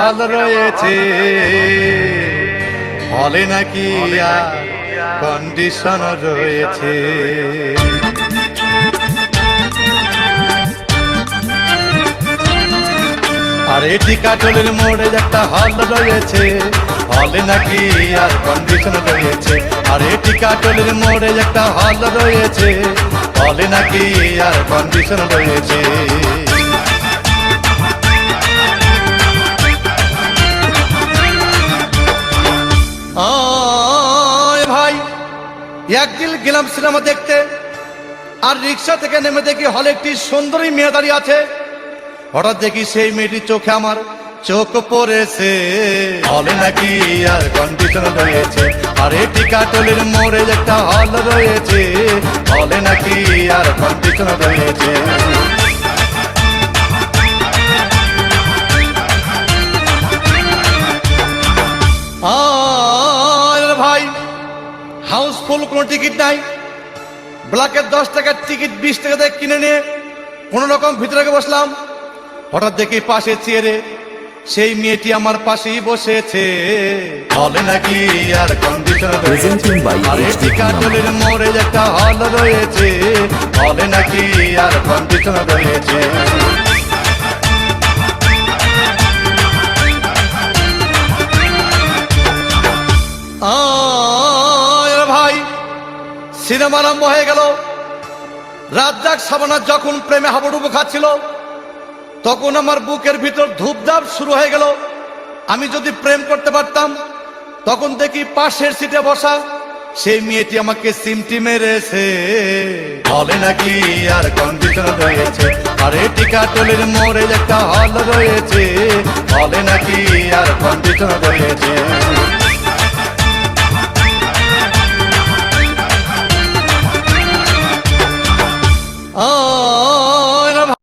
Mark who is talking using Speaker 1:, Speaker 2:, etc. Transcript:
Speaker 1: হল রয়েছে, হলে নাকি কন্ডিশন রয়েছে। আরে টিকাটলের মোড়ে একটা হল রয়েছে, হলে নাকি আর কন্ডিশন রয়েছে। আরে টিকাটলের মোড়ে একটা হল রয়েছে, হলে নাকি আর কন্ডিশন রয়েছে। ভাই একদিন গেলাম সিনেমা দেখতে, আর রিক্সা থেকে নেমে দেখি হলে একটি সুন্দরী মেয়ে দাঁড়িয়ে আছে। হঠাৎ দেখি সেই মেয়েটির চোখে আমার চোখ পড়েছে, হলে নাকি আর কন্ডিশন রয়েছে। আরে টিকাটলের মোড়ে একটা হল রয়েছে, হলে নাকি আর কন্ডিশন রয়েছে। ভাই হাউসফুল কোনো টিকিট নাই, ব্ল্যাকের 10 টাকার টিকিট 20 টাকা দিয়ে কিনে নিয়ে কোন রকম ভিতরে বসলাম। হঠাৎ দেখি পাশে চেয়ারে সেই মেয়েটি আমার পাশেই বসেছে, হলে নাকি আর কন্ডিশন রয়েছে। আরে টিকাটলের মোড়ে একটা হল রয়েছে, হলে নাকি আর কন্ডিশন রয়েছে। ভাই সিনেমা আরম্ভ হয়ে গেল। রাজ্জাক শাবানা যখন প্রেমে হাবুডুবু খাচ্ছিল, তখন আমার বুকের ভিতর ধূপধাপ শুরু হয়ে গেল। আমি যদি প্রেম করতে পারতাম, তখন দেখি পাশের সিটে বসা সেই মেয়েটি আমাকে সিমটি মেরেছে, হলে নাকি আর কন্ডিশন রয়েছে। আরে টিকাটলের মোড়ে একটা হল রয়েছে, হলে নাকি আর কন্ডিশন রয়েছে।